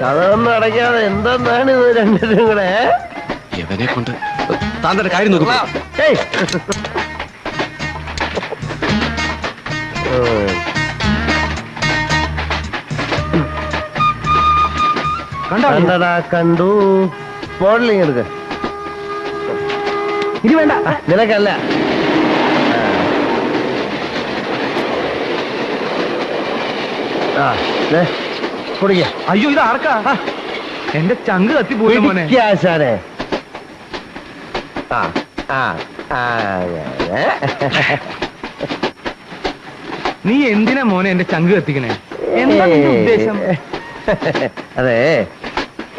അതൊന്നും അടയ്ക്കാതെ എന്തെന്നാണ് ഇത് രണ്ടുപേരും കൂടെ? ഇവനെ കൊണ്ട് താങ്കളുടെ കാര്യം നോക്കുക. കണ്ടടാ, കണ്ടു. മോഡലിങ് എടുക്ക. ഇനി വേണ്ട, നിനക്കല്ല. കുടിക്ക. അയ്യോ ഇത് ആർക്കാ? എന്റെ ചങ്ക് കത്തിപ്പോയി മോനെ. ആശാനെ. നീ എന്തിനാ മോനെ എന്റെ ചങ്ക് കത്തിക്കണേ? എന്താ നിന്റെ ഉദ്ദേശം? അതെ,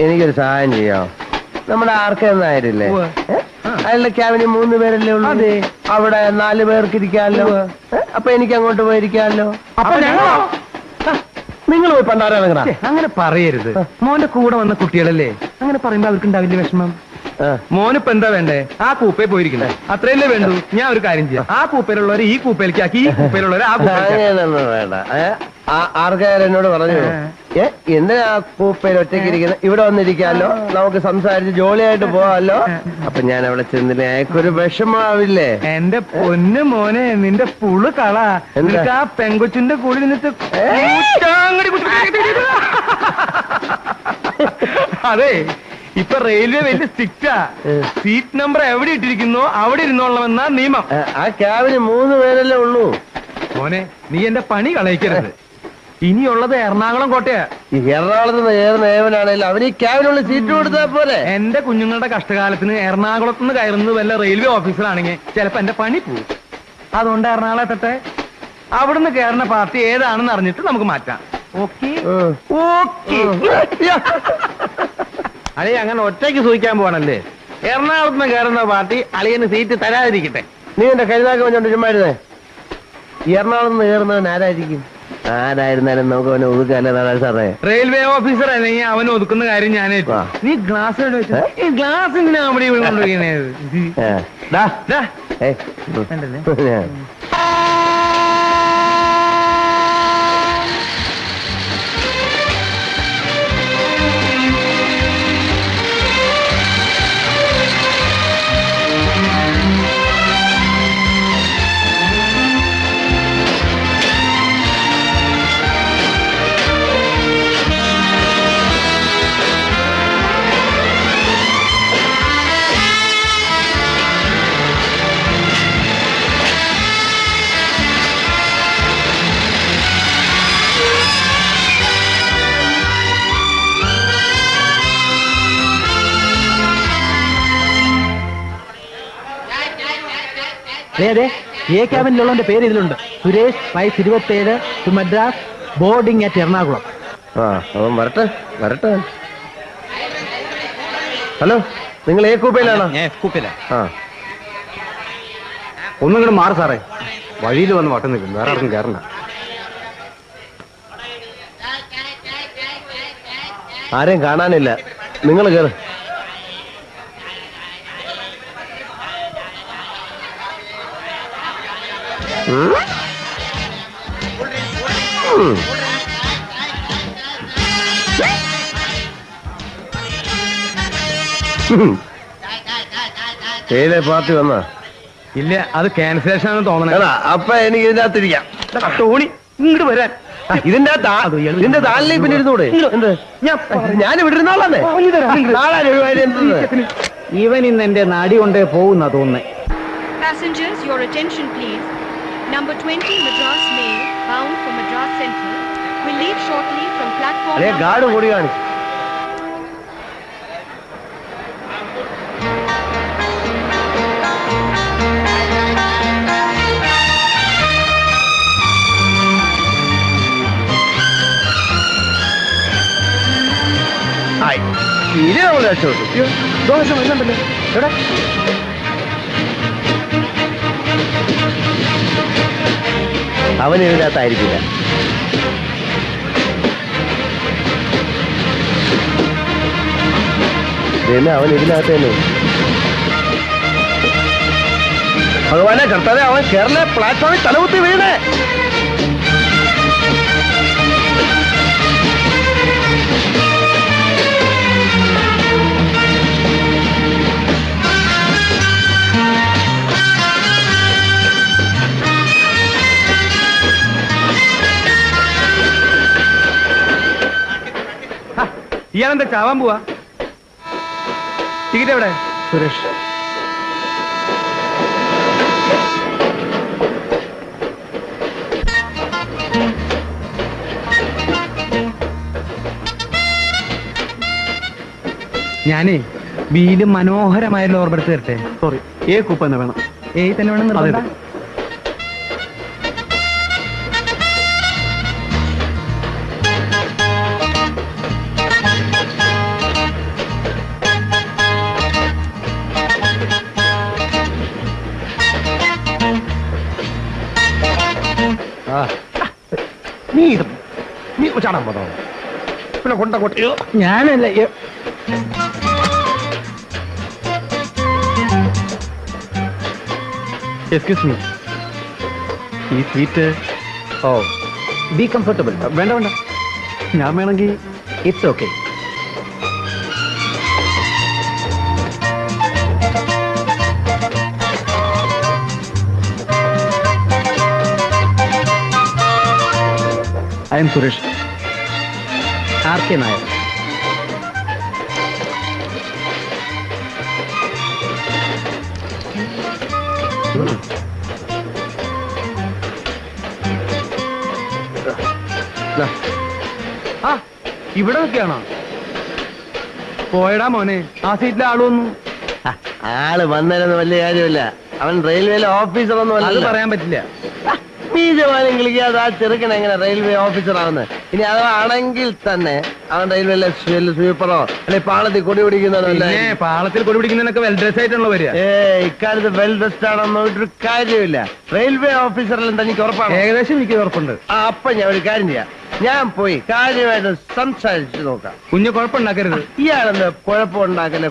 എനിക്കൊരു സഹായം ചെയ്യാം. നമ്മുടെ ആർക്കെന്നായിരുന്നില്ലേ, അയാളുടെ ക്യാബിന് 3 പേരല്ലേ ഉള്ളൂ. അതെ, അവിടെ 4 പേർക്ക് ഇരിക്കാമല്ലോ. അപ്പൊ എനിക്ക് അങ്ങോട്ട് പോയിരിക്കാമല്ലോ. അപ്പൊ ഞങ്ങളോ? നിങ്ങൾ പോയി പണ്ടാരാ. അങ്ങനെ പറയരുത്. മോന്റെ കൂടെ വന്ന കുട്ടികളല്ലേ, അങ്ങനെ പറയുമ്പോ അവർക്ക് ഉണ്ടാവില്ല വിഷമം. മോനിപ്പോ എന്താ വേണ്ടേ? ആ കൂപ്പേ പോയിരിക്കണേ, അത്രയല്ലേ വേണ്ടു. ഞാൻ ഒരു കാര്യം ചെയ്യാം, ആ കൂപ്പയിലുള്ളവരെ ഈ കൂപ്പയിലേക്ക് ആക്കി, ഈ കൂപ്പയിലുള്ളവരെ ആ അങ്ങനെയൊന്നും വേണ്ട. ആർക്കാരും എന്നോട് പറഞ്ഞു, എന്തിനാ ആ കൂപ്പയിൽ ഒറ്റയ്ക്ക് ഇരിക്കുന്നത്, ഇവിടെ വന്നിരിക്കാമല്ലോ, നമുക്ക് സംസാരിച്ച് ജോളിയായിട്ട് പോവാമല്ലോ. അപ്പൊ ഞാൻ അവിടെ ചെന്നില്ലേ, അയാൾക്കൊരു വിഷമാവില്ലേ? എന്റെ പൊന്ന് മോനെ, നിന്റെ പുള് കള. എന്നിട്ട് ആ പെങ്കൊച്ചിന്റെ കൂടി നിന്നിട്ട് അതെ, ഇപ്പൊ റെയിൽവേ വലിയ സ്ട്രിക്റ്റാ. സീറ്റ് നമ്പർ എവിടെ ഇട്ടിരിക്കുന്നോ അവിടെ ഇരുന്നോളണമെന്നാ നിയമം. ആ ക്യാബിന് 3 പേരല്ലേ ഉള്ളൂ. മോനെ, നീ എന്റെ പണി കളയിക്കരുത്. ഇനിയുള്ളത് എറണാകുളം കോട്ടയാ. എറണാകുളത്ത് നിന്ന് ഏറുന്ന ഏവനാണേലും അവന് ഈ ക്യാബിനുള്ള സീറ്റ് കൊടുത്താ പോലെ. എന്റെ കുഞ്ഞുങ്ങളുടെ കഷ്ടകാലത്തിന് എറണാകുളത്ത് നിന്ന് കയറുന്നത് വല്ല റെയിൽവേ ഓഫീസറാണെങ്കിൽ ചിലപ്പോ എന്റെ പണി പോവും. അതുകൊണ്ട് എറണാകുളം എത്തട്ടെ. അവിടുന്ന് കയറുന്ന പാർട്ടി ഏതാണെന്ന് അറിഞ്ഞിട്ട് നമുക്ക് മാറ്റാം. Okay okay. അളിയ അങ്ങനെ ഒറ്റയ്ക്ക് സൂഹിക്കാൻ പോവാണല്ലേ? എറണാകുളത്ത് നിന്ന് കയറുന്ന പാർട്ടി അളിയന് സീറ്റ് തരാതിരിക്കട്ടെ. നീ എന്റെ കരുതാക്കം വെച്ചോണ്ട് ചുമ്മാരുന്നേ. എറണാകുളത്ത് നിന്ന് കയറുന്നവൻ ആരായിരിക്കും? ആരായിരുന്നാലും നമുക്ക് അവനെ ഒതുക്കാല്ലേ സാറേ. റെയിൽവേ ഓഫീസർ അല്ലെങ്കിൽ അവൻ ഒതുക്കുന്ന കാര്യം ഞാനേറ്റു. നീ ഗ്ലാസ് ഈ ഗ്ലാസ് ഇങ്ങനെ അവിടെ ഇവിടെ കൊണ്ടുപോയി. അതെ, എ ക്യാബിനിലുള്ളവന്റെ പേര് ഇതിലുണ്ട്. സുരേഷ്, വയസ്സ് 27, to Madras, boarding at Ernakulam. അവൻ വരട്ടെ വരട്ടെ. ഹലോ, നിങ്ങൾ ഏ കൂപ്പയിലാണോ? ഒന്നും കൂടെ മാറി സാറേ, വഴിയിൽ വന്ന് വട്ടം നിൽക്കും, വേറെ ആർക്കും കയറണ്ട. ആരെയും കാണാനില്ല, നിങ്ങൾ കയറ്. ഏതേ പാർട്ടി വന്നാ? ഇല്ല, അത് ക്യാൻസലേഷൻ ആണെന്ന് തോന്നണ. അപ്പൊ എനിക്ക് ഇതിനകത്തിരിക്കാം. ടോണി, ഇങ്ങോട്ട് വരാൻ. ഇതിന്റെ താലിനെ പിന്നെ ഇരുന്നൂടെ? ഞാൻ ഇവിടെ ഇരുന്നോളാന്നേ. ഇവൻ ഇന്ന് എന്റെ നാടി കൊണ്ടേ പോകുന്ന തോന്നുന്നേ. Passengers, your attention please. Number 20 Madras Mail bound for Madras Central will leave shortly from platform number 1. Guard കൂടി കാണിച്ചു. തീരെ നമ്മൾ രക്ഷപ്പെട്ടു. ദോഷം വരുന്നുണ്ടല്ലോ. എവിടെ അവൻ ഇതിനകത്തായിരിക്കില്ല. പിന്നെ അവൻ ഇതിനകത്ത് തന്നെ. ഭഗവാനെ കർത്താവേ, അവൻ കേരള പ്ലാറ്റ്ഫോമിൽ തലകുത്തി വീണേ. ഇയാളെന്താ ചാവാൻ പോവാ? ടിക്കറ്റ് എവിടെ? സുരേഷ്, ഞാനേ വീലും മനോഹരമായ ഓർമ്മടുത്ത് തരട്ടെ. സോറി, ഏ കൂപ്പ തന്നെ വേണം. തന്നെ വേണം നിർബന്ധം. നീ ചാടാൻ പോതോ പിന്നെ കൊണ്ട കൊട്ടിയോ? ഞാനല്ല എക്സ്ക്യൂസ് മീ, ഈ സീറ്റ്. Oh, be comfortable. വേണ്ട വേണ്ട, ഞാൻ വേണമെങ്കിൽ. It's okay. I am Suresh. R K Nair. ആ, ഇവിടെ നിൽക്കുകയാണോ? പോയടാ മോനെ, ആ സീറ്റിലെ ആള് വന്നു. ആള് വന്നേരെന്ന് വലിയ കാര്യമില്ല. അവൻ റെയിൽവേയിലെ ഓഫീസറൊന്നും അത് അല്ല. പറയാൻ പറ്റില്ല. നീ ജവാനും കളിക്കാതെ ആ ചെറുക്കൻ എങ്ങനെ റെയിൽവേ ഓഫീസർ ആവുന്നത്? ഇനി അഥവാ ആണെങ്കിൽ തന്നെ അവൻ റെയിൽവേയിലെ സ്വീപ്പറോ അല്ലെ പാളത്തിൽ കൊടി പിടിക്കുന്നതോ അല്ല. പിന്നെ പാളത്തിൽ കൊടി പിടിക്കുന്നതിനൊക്കെ വെൽ ഡ്രസ് ആയിട്ടുള്ള വരിക. ഇക്കാലത്ത് വെൽ ഡ്രസ്ഡ് ആണെന്ന് ഒരു കാര്യമില്ല. റെയിൽവേ ഓഫീസറിലും തനിക്ക് ഉറപ്പാണ്? ഏകദേശം എനിക്ക് ഉറപ്പുണ്ട്. അപ്പൊ ഞാൻ ഒരു കാര്യം ചെയ്യാം, ഞാൻ പോയി കാര്യമായിട്ട് സംസാരിച്ചു നോക്കാം. കുഞ്ഞ് കുഴപ്പമുണ്ടാക്കരുത്. ഇയാളെന്ത് കുഴപ്പമുണ്ടാക്കല്ലേ?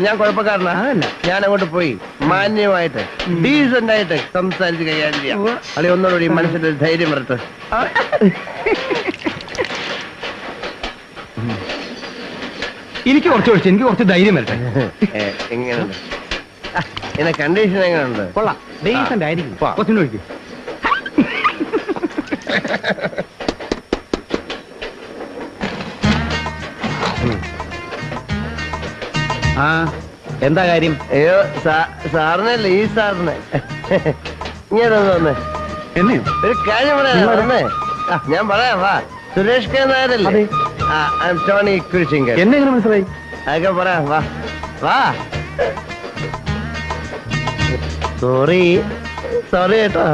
ഞാൻ കുഴപ്പക്കാരനാ? അതല്ല. ഞാൻ അങ്ങോട്ട് പോയി മാന്യമായിട്ട് ഡീസന്റ് ആയിട്ട് സംസാരിച്ച് കൈകാര്യം ചെയ്യാം. അല്ലെ ഒന്നുകൂടി മനസ്സിന്റെ ഒരു ധൈര്യം വരട്ടെ. എനിക്ക് കുറച്ച് ഒഴിച്ചു, എനിക്ക് കുറച്ച് ധൈര്യം വരട്ടെ. എങ്ങനെയുണ്ട് എന്നെ കണ്ടീഷൻ? എങ്ങനെയുണ്ട്? കൊള്ളാം, ഡീസന്റ് ആയിരിക്കും. കുറച്ചും ഒഴിക്കും. ആ, എന്താ കാര്യം? അയ്യോ, സാറിനല്ലേ, ഈ സാറിന്. ഇങ്ങനെ വന്നേ എന്നെയോ? ഒരു കാര്യം പറയാനേ. ഞാൻ പറയാം, വാ. സുരേഷ് കെ നായരല്ലേ? ടോണി കുരിശിങ്കൽ. എന്നെ എങ്ങനെ മനസ്സിലായി? അതൊക്കെ പറയാം, വാ വാ. സോറി കേട്ടോ.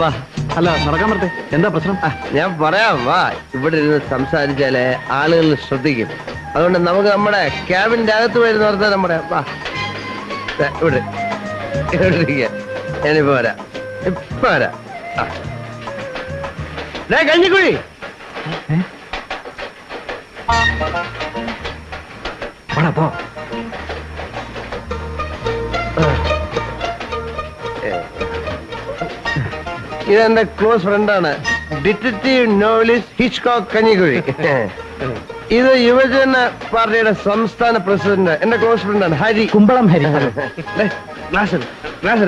വാ. അല്ല, നടക്കാൻ പറ്റേ. എന്താ പ്രശ്നം? ഞാൻ പറയാം, വാ. ഇവിടെ ഇരുന്ന് സംസാരിച്ചാലേ ആളുകൾ ശ്രദ്ധിക്കും. അതുകൊണ്ട് നമുക്ക് നമ്മുടെ ക്യാബിന്റെ അകത്ത് വരുന്നവർക്ക് നമ്മുടെ വാ ഇവിടെ ഞാനിപ്പോ വരാം. ഇപ്പൊ വരാം. കഞ്ഞിക്കുഴി. പോ. ഇതെന്റെ ക്ലോസ് ഫ്രണ്ടാണ്, ഡിറ്റക്റ്റീവ് നോവലിസ്റ്റ് ഹിച്ച്കോക്ക് കഞ്ഞിക്കുഴി. ഇത് യുവജന പാർട്ടിയുടെ സംസ്ഥാന പ്രസിഡന്റ്, എന്റെ ക്ലോസ് ഫ്രണ്ടാണ് ഹരി. കുമ്പളം ഹരി.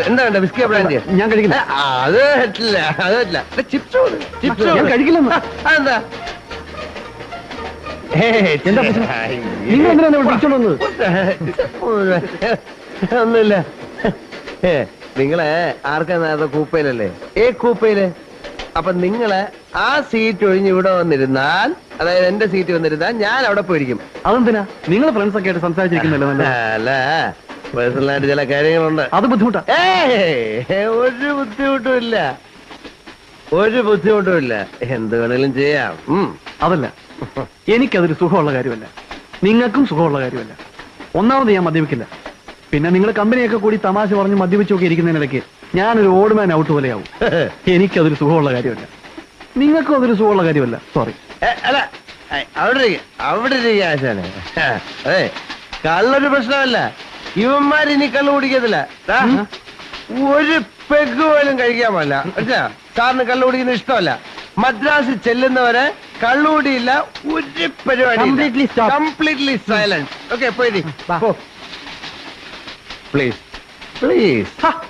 എന്താ വേണ്ട? ബിസ്കി ബ്രാൻഡ്? ഞാൻ കഴിക്കില്ല. അത് പറ്റില്ല, അത് പറ്റില്ല. ചിപ്സ് ഞാൻ കഴിക്കില്ലെന്ന്. അതെന്താ? എന്താ പ്രശ്നം? നിങ്ങൾ എന്തിനാണ് വിളിച്ചോണ്ട് വന്നത്? ഒന്നുമില്ല. നിങ്ങളെ ആർക്കാ നേരത്തെ കൂപ്പയിലല്ലേ? കൂപ്പയില്. അപ്പൊ നിങ്ങള് ആ സീറ്റ് ഒഴിഞ്ഞ് ഇവിടെ വന്നിരുന്നാൽ, അതായത് എന്റെ സീറ്റ് വന്നിരുന്നാൽ ഞാൻ അവിടെ പോയിരിക്കും. അതെന്തിനാ? നിങ്ങൾ ഫ്രണ്ട്സ് ഒക്കെ ആയിട്ട് സംസാരിച്ചിരിക്കുന്നല്ലോ. അല്ല, പേഴ്സണലായിട്ട് ചില കാര്യങ്ങളുണ്ട്. അത് ബുദ്ധിമുട്ടാ? ഒരു ബുദ്ധിമുട്ടുമില്ല. എന്ത് വേണേലും ചെയ്യാം. അതല്ല, എനിക്കതൊരു സുഖമുള്ള കാര്യമല്ല, നിങ്ങൾക്കും സുഖമുള്ള കാര്യമല്ല. ഒന്നാമത് ഞാൻ മദ്യപിക്കില്ല. പിന്നെ നിങ്ങൾ കമ്പനിയൊക്കെ കൂടി തമാശ പറഞ്ഞ് മദ്യപിച്ചൊക്കെ ഇരിക്കുന്നതിനിടയ്ക്ക് ഞാനൊരു ഓടുമാൻ ഔട്ട് പോലെയാവും. എനിക്കതൊരു സുഖമുള്ള കാര്യമല്ല, നിങ്ങൾക്കും അതൊരു സുഖമുള്ള കാര്യമല്ല. സോറി. അല്ല, അവിടെ ആശാനെ. അതെ, കള്ളൊരു പ്രശ്നമല്ല. ഇവന്മാരിനി കള്ളു കുടിക്കത്തില്ല. ഒരു പെഗ് പോലും കഴിക്കാൻ പാടില്ല. സാറിന് കള്ളു കുടിക്കുന്ന ഇഷ്ടമല്ല. മദ്രാസിൽ ചെല്ലുന്നവരെ കള്ളുകൂടിയില്ല, ഒരു പരിപാടി. Completely silence. ഓക്കെ, പോയി പ്ലീസ്.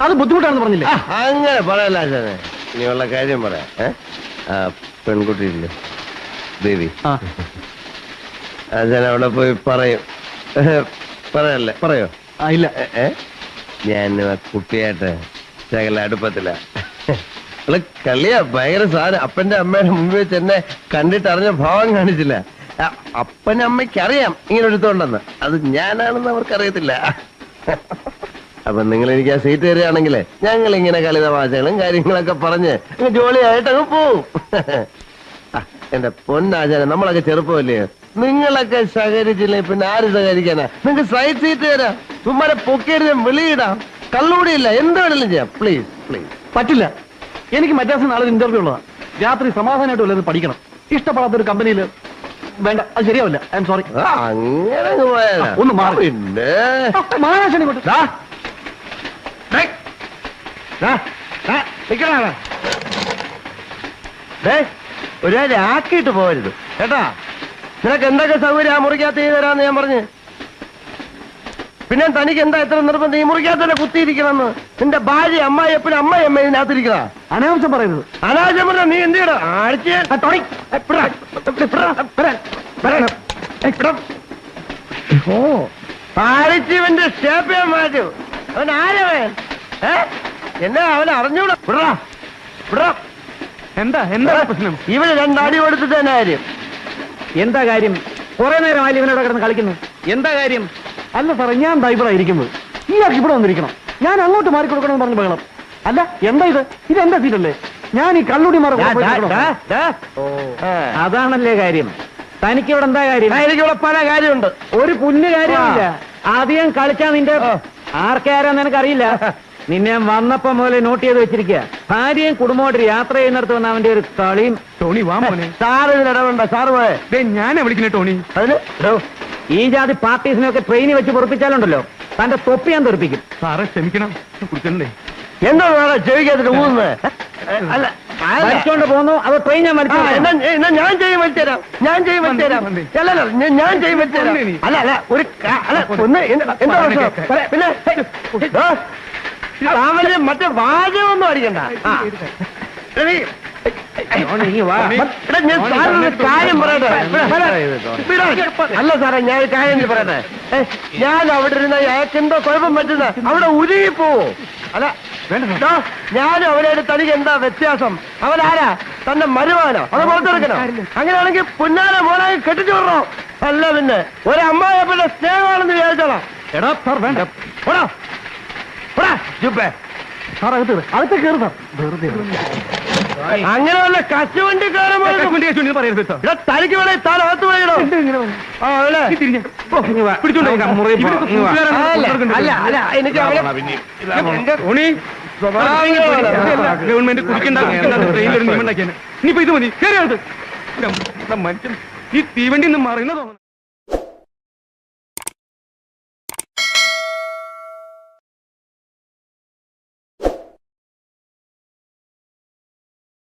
അത് ബുദ്ധിമുട്ടാണെന്ന് പറഞ്ഞില്ലേ? അങ്ങനെ പറയല്ല ആശാനെ. ഇനിയുള്ള കാര്യം പറയാം. പെൺകുട്ടി ഇല്ലേ? ദേവി ആ ഞാൻ അവിടെ പോയി പറയും. പറയല്ലേ? പറയോ? ആ, ഇല്ല. ഞാൻ കുട്ടിയായിട്ട് ശകല അടുപ്പത്തില്ല. കളിയാ ഭയങ്കര സാധനം. അപ്പന്റെ അമ്മയുടെ മുമ്പിൽ വെച്ച് എന്നെ കണ്ടിട്ട് അറിഞ്ഞ ഭാവം കാണിച്ചില്ല. അപ്പനും അമ്മയ്ക്ക് അറിയാം ഇങ്ങനെ എടുത്തോണ്ടെന്ന്. അത് ഞാനാണെന്ന് അവർക്കറിയത്തില്ല. അപ്പൊ നിങ്ങൾ എനിക്ക് ആ സീറ്റ് തരികയാണെങ്കിൽ ഞങ്ങൾ ഇങ്ങനെ കളിതമാശകളും കാര്യങ്ങളൊക്കെ പറഞ്ഞ് ജോളിയായിട്ട് അങ്ങ് പോവും. എന്റെ പൊന്നാചാരം, നമ്മളൊക്കെ ചെറുപ്പമല്ലേ? നിങ്ങളൊക്കെ സഹകരിച്ചില്ലേ പിന്നെ ആര് സഹകരിക്കാനാ? നിങ്ങൾക്ക് സൈഡ് സീറ്റ് തരാം, ചുമ്മാരെ പൊക്കിയെടുത്ത് വെളിയിടാം, കള്ളുകൂടിയില്ല, എന്ത് വേണമെങ്കിലും ചെയ്യാം. Please please. പറ്റില്ല. എനിക്ക് മദ്രാസിൽ നാളെ ഇന്റർവ്യൂ ഉള്ളതാണ്. രാത്രി സമാധാനമായിട്ട് വല്ലതും പഠിക്കണം. ഇഷ്ടപ്പെടാത്തൊരു കമ്പനിയിൽ വേണ്ട, അത് ശരിയാവില്ല. I am sorry. അങ്ങനെ അങ്ങ് പോയാലാ? ഒന്ന് മാറി. പിന്നെ മഹാരാജനെ കൊണ്ട് ഒരാളെ ആക്കിയിട്ട് പോകരുത് കേട്ടാ. നിനക്ക് എന്തൊക്കെ സൗകര്യം ആ മുറിക്കകത്ത് ചെയ്ത് തരാന്ന് ഞാൻ പറഞ്ഞു. പിന്നെ തനിക്ക് എന്താ എത്ര നിർബന്ധം ഈ മുറിക്കകത്തന്നെ കുത്തിയിരിക്കണമെന്ന്? നിന്റെ ഭാര്യ അമ്മായി എപ്പോഴും അമ്മായി അമ്മ ഇതിനകത്തിരിക്കണ. അനാവശ്യം പറയരുത്. അനാവശ്യം പറഞ്ഞ നീ എന്ത് ചെയ്യണം? ആഴ്ചവന്റെ ഷേപ്പ് ഞാൻ മാറ്റൂ. അവൻ ആരവൻ? എന്നാ അവനെ അറിഞ്ഞൂടാ. എന്താ എന്താ പ്രശ്നം? ഇവന് രണ്ടടി കൊടുത്തിട്ട് തന്നെ കാര്യം. എന്താ കാര്യം? കുറെ നേരമായി ഇവനോട് കിടന്ന് കളിക്കുന്നു. എന്താ കാര്യം? അല്ല സാറേ, ഞാൻ ഇവിടെ ഇരിക്കുന്നത്. ഇയാൾക്ക് ഇവിടെ വന്നിരിക്കണം. ഞാൻ അങ്ങോട്ട് മാറിക്കൊടുക്കണമെന്ന് പറഞ്ഞു ബഹളം. അല്ല എന്താ ഇത്? ഇത് എന്റെ സീറ്റല്ലേ? ഞാൻ ഈ കള്ളുടി അതാണല്ലേ കാര്യം. തനിക്കിവിടെ എന്താ കാര്യം? എനിക്കിവിടെ പല കാര്യമുണ്ട്. ഒരു പുല്ല് കാര്യമില്ല. ആദ്യം കളിച്ചാ നിന്റെ ആർക്കാരാന്ന് എനിക്കറിയില്ല. നിന്നെ വന്നപ്പോ മുതലേ നോട്ട് ചെയ്ത് വെച്ചിരിക്കുക. ഭാര്യയും കുടുംബമായിട്ട് യാത്ര ചെയ്യുന്നിടത്ത് വന്ന അവന്റെ ഒരു കളിയും. ടോണി വാ മോനെ. സാറ് ഇതിനിടപെടണ്ട. സാറ് പോയെ. ഞാനാ വിളിക്കുന്നത് ടോണി. അതിന് ഈ ജാതി പാർട്ടീസിനൊക്കെ ട്രെയിനിൽ വെച്ച് പൊറപ്പിച്ചാലുണ്ടല്ലോ തന്റെ തൊപ്പി ഞാൻ തെറിപ്പിക്കും. സാറെ ക്ഷമിക്കണം, കുടിക്കണ്ടേ? എന്താ ചെവിക്കാത്തിട്ട് ഊന്നുന്നത്? അല്ല വലിച്ചോണ്ട് പോന്നു. അത് ട്രെയിൻ ഞാൻ വലിച്ചു. ഞാൻ ചെയ്യും വലിച്ചേരാം. ഞാൻ ചെയ്യും വലിച്ചേരാം. അല്ലല്ല ഞാൻ ചെയ്യും വലിച്ചേരാം. അല്ല അല്ല ഒരു അല്ല ഒന്ന് എന്താ പിന്നെ രാവിലെ മറ്റേ വാചകമൊന്നും അടിക്കണ്ട. കാര്യം പറയട്ടെ. അല്ല സാറേ, ഞാൻ കാര്യം പറയട്ടെ. ഞാൻ അവിടെ ഇരുന്ന അയാൾക്ക് എന്തോ കുഴപ്പം പറ്റുന്ന അവിടെ ഉരുകി പോവോ? അല്ല ഞാനും അവനായിട്ട് തനിക്ക് എന്താ വ്യത്യാസം? അവനാരാ? തന്റെ മരുവാനോ? അത് പുറത്തെടുക്കണോ? അങ്ങനെയാണെങ്കിൽ പുന്നാര മോനായി കെട്ടിച്ചു വിടണോ? അല്ല പിന്നെ ഒരമ്മായപ്പന്റെ സ്നേഹമാണെന്ന് വിചാരിച്ചോളാം. എടാ സാർ വേണ്ട. അകത്ത് കയറി സാർ. അങ്ങനെ വല്ല കശുവണ്ടിക്കാരൻ പറയരുത്. തനിക്ക് വേണേ താൻ അകത്ത് പോയിടോ. അല്ല അല്ല എനിക്ക് ഗവൺമെന്റ് കുടിക്കണ്ട ട്രെയിനിൽ ഒരു നിയമം ഉണ്ടാക്കിയാണ്. ഇനിയിപ്പോ ഇത് മതി. മനുഷ്യൻ ഈ തീവണ്ടി മാറുന്ന തോന്നുന്നു.